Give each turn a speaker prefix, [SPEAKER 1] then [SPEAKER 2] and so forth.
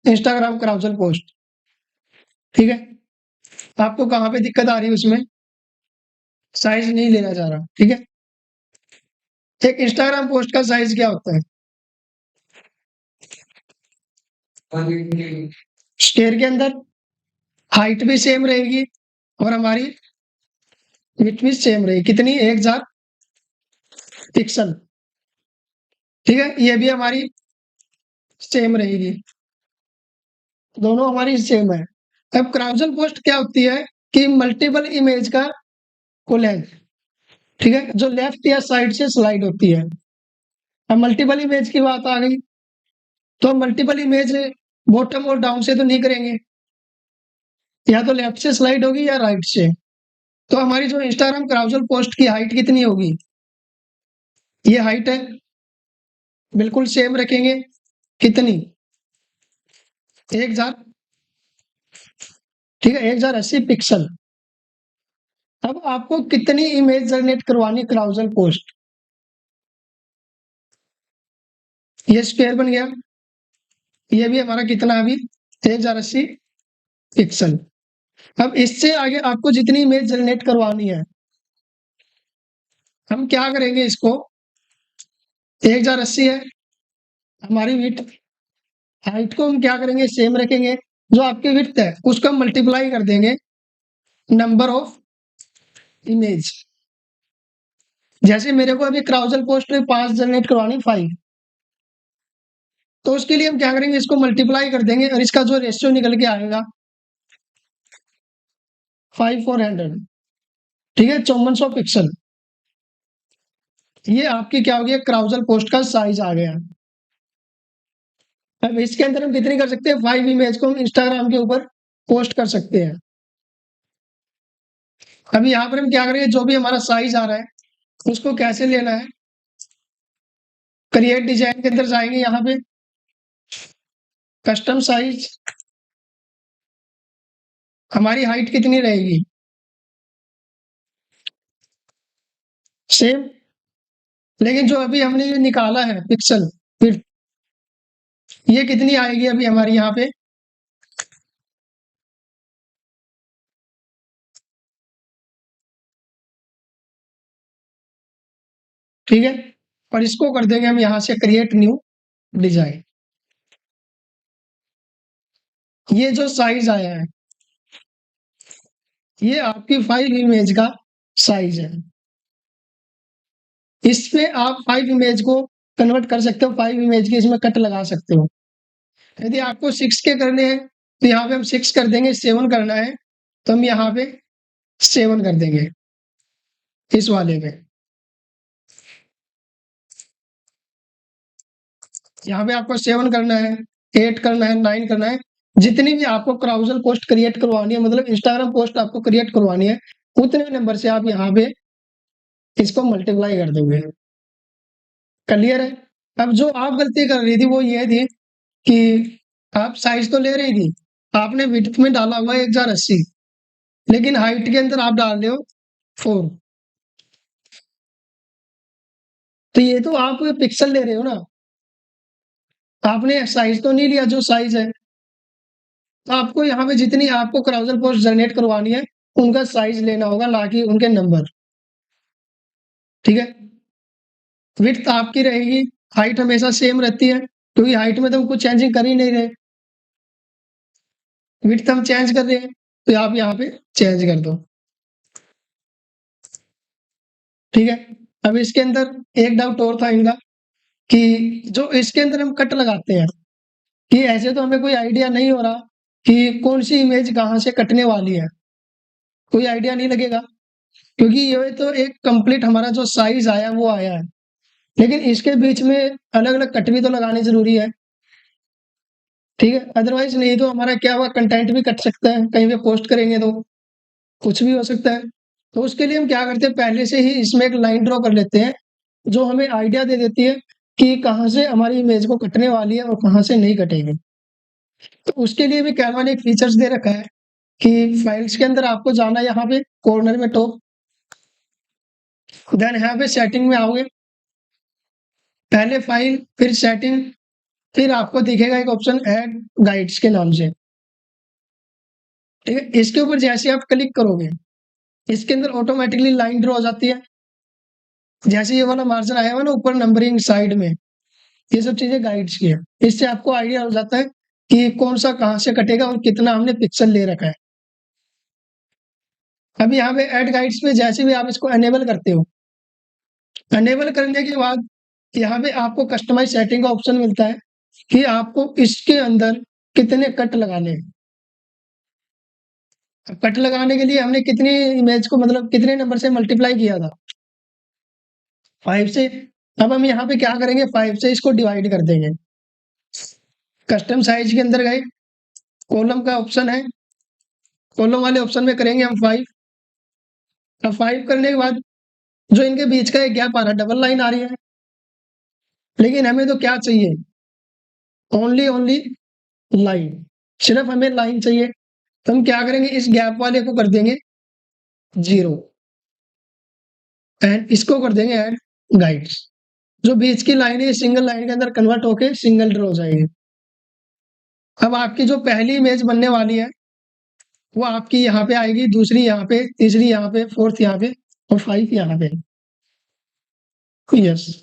[SPEAKER 1] Instagram carousel post. ठीक है, आपको कहाँ पे दिक्कत आ रही है उसमें? साइज नहीं लेना चाह रहा। ठीक है, एक इंस्टाग्राम पोस्ट का साइज क्या होता है? स्क्वायर के अंदर हाइट भी सेम रहेगी और हमारी विड्थ भी सेम रहेगी। कितनी? 1000 पिक्सल। ठीक है, ये भी हमारी सेम रहेगी, दोनों हमारी सेम है। अब क्राउजल पोस्ट क्या होती है कि मल्टीपल इमेज का कोलैज। ठीक है, जो लेफ्ट या साइड से स्लाइड होती है। अब मल्टीपल इमेज की बात आ गई, तो मल्टीपल इमेज बॉटम और डाउन से तो नहीं करेंगे, या तो लेफ्ट से स्लाइड होगी या राइट से। तो हमारी जो इंस्टाग्राम क्राउजल पोस्ट की हाइट कितनी होगी? ये हाइट है, बिल्कुल सेम रखेंगे। कितनी? 1000। ठीक है, 1080 पिक्सल। अब आपको कितनी इमेज जनरेट करवानी क्राउजल पोस्ट? ये स्क्वायर बन गया, ये भी हमारा कितना अभी? 1080 पिक्सल। अब इससे आगे आपको जितनी इमेज जनरेट करवानी है, हम क्या करेंगे? इसको 1080 है हमारी विड्थ, हाइट को हम क्या करेंगे? सेम रखेंगे। जो आपकी विड्थ है उसको हम मल्टीप्लाई कर देंगे नंबर ऑफ इमेज। जैसे मेरे को अभी क्राउजल पोस्ट में 5 जनरेट करवानी, 5, तो उसके लिए हम क्या करेंगे? इसको मल्टीप्लाई कर देंगे और इसका जो रेशियो निकल के आएगा 5/400। ठीक है, 5400 पिक्सल। ये आपकी क्या हो गया? क्राउजल पोस्ट का साइज आ गया। अब इसके अंदर हम कितनी कर सकते हैं? 5 इमेज को हम इंस्टाग्राम के ऊपर पोस्ट कर सकते हैं। अभी यहाँ पर हम क्या करेंगे? जो भी हमारा साइज आ रहा है उसको कैसे लेना है? क्रिएट डिजाइन के अंदर जाएंगे, यहाँ पे कस्टम साइज। हमारी हाइट कितनी रहेगी? सेम, लेकिन जो अभी हमने ये निकाला है पिक्सल, फिर ये कितनी आएगी अभी हमारी यहाँ पे? ठीक है, और इसको कर देंगे हम यहाँ से क्रिएट न्यू डिजाइन। ये जो साइज आया है ये आपकी 5 इमेज का साइज है। इसमें आप 5 इमेज को कन्वर्ट कर सकते हो, 5 इमेज के इसमें कट लगा सकते हो। यदि आपको 6 के करने हैं तो यहाँ पे हम 6 कर देंगे। 7 करना है तो हम यहाँ पे 7 कर देंगे इस वाले पे। यहाँ पे आपको 7 करना है, 8 करना है, 9 करना है। जितनी भी आपको क्राउजल पोस्ट क्रिएट करवानी है, मतलब इंस्टाग्राम पोस्ट आपको क्रिएट करवानी है, उतने नंबर से आप यहाँ पे इसको मल्टीप्लाई कर दोगे। क्लियर है? अब जो आप गलती कर रही थी वो ये थी कि आप साइज तो ले रही थी, आपने विड्थ में डाला हुआ है 1080, लेकिन हाइट के अंदर आप डाल रहे हो 4। तो ये तो आप पिक्सल ले रहे हो ना, आपने साइज तो नहीं लिया जो साइज है। तो आपको यहाँ पे जितनी आपको क्राउजल पोस्ट जनरेट करवानी है उनका साइज लेना होगा, ना कि उनके नंबर। ठीक है, विड्थ आपकी रहेगी, हाइट हमेशा सेम रहती है, क्योंकि हाइट में तो हम कुछ चेंजिंग कर ही नहीं रहे, विड्थ हम चेंज कर रहे हैं, तो आप यहाँ पे चेंज कर दो। ठीक है, अब इसके अंदर एक डाउट और था इनका कि जो इसके अंदर हम कट लगाते हैं, कि ऐसे तो हमें कोई आइडिया नहीं हो रहा कि कौन सी इमेज कहाँ से कटने वाली है, कोई आइडिया नहीं लगेगा, क्योंकि ये तो एक कंप्लीट हमारा जो साइज आया वो आया है, लेकिन इसके बीच में अलग अलग कट भी तो लगाने जरूरी है। ठीक है, अदरवाइज नहीं तो हमारा क्या हुआ, कंटेंट भी कट सकता है, कहीं पे पोस्ट करेंगे तो कुछ भी हो सकता है। तो उसके लिए हम क्या करते हैं, पहले से ही इसमें एक लाइन ड्रॉ कर लेते हैं जो हमें आइडिया दे देती है कि कहाँ से हमारी इमेज को कटने वाली है और कहाँ से नहीं कटेगी। तो उसके लिए भी कैनवा ने एक फीचर्स दे रखा है कि फाइल्स के अंदर आपको जाना है, यहाँ पे कॉर्नर में टॉप, देन यहाँ पे सेटिंग में आओगे, पहले फाइल फिर सेटिंग, फिर आपको दिखेगा एक ऑप्शन ऐड गाइड्स के नाम से, ठीक है। इसके ऊपर जैसे आप क्लिक करोगे, इसके अंदर ऑटोमेटिकली लाइन ड्रॉ हो जाती है। जैसे ये वाला मार्जिन आया हुआ ना ऊपर नंबरिंग साइड में, ये सब चीजें गाइड्स की है। इससे आपको आइडिया हो जाता है कि कौन सा कहाँ से कटेगा और कितना हमने पिक्सल ले रखा है। अब यहाँ पे ऐड गाइड्स में जैसे भी आप इसको एनेबल करते हो, एनेबल करने के बाद यहाँ पे आपको कस्टमाइज सेटिंग का ऑप्शन मिलता है कि आपको इसके अंदर कितने कट लगाने हैं। कट लगाने के लिए हमने कितनी इमेज को मतलब कितने नंबर से मल्टीप्लाई किया था, 5 से। अब हम यहाँ पे क्या करेंगे, 5 से इसको डिवाइड कर देंगे। कस्टम साइज के अंदर गए, कॉलम का ऑप्शन है, कॉलम वाले ऑप्शन में करेंगे हम 5। अब 5 करने के बाद जो इनके बीच का एक गैप आ रहा है, डबल लाइन आ रही है, लेकिन हमें तो क्या चाहिए, ओनली लाइन, सिर्फ हमें लाइन चाहिए। तो हम क्या करेंगे, इस गैप वाले को कर देंगे 0 एंड इसको कर देंगे ऐड गाइड्स। जो बीच की लाइन है सिंगल लाइन के अंदर कन्वर्ट होके सिंगल ड्रॉ हो जाएगी। अब आपकी जो पहली इमेज बनने वाली है वो आपकी यहाँ पे आएगी, दूसरी यहाँ पे, तीसरी यहाँ पे, फोर्थ यहाँ पे और 5 यहाँ पे। यस।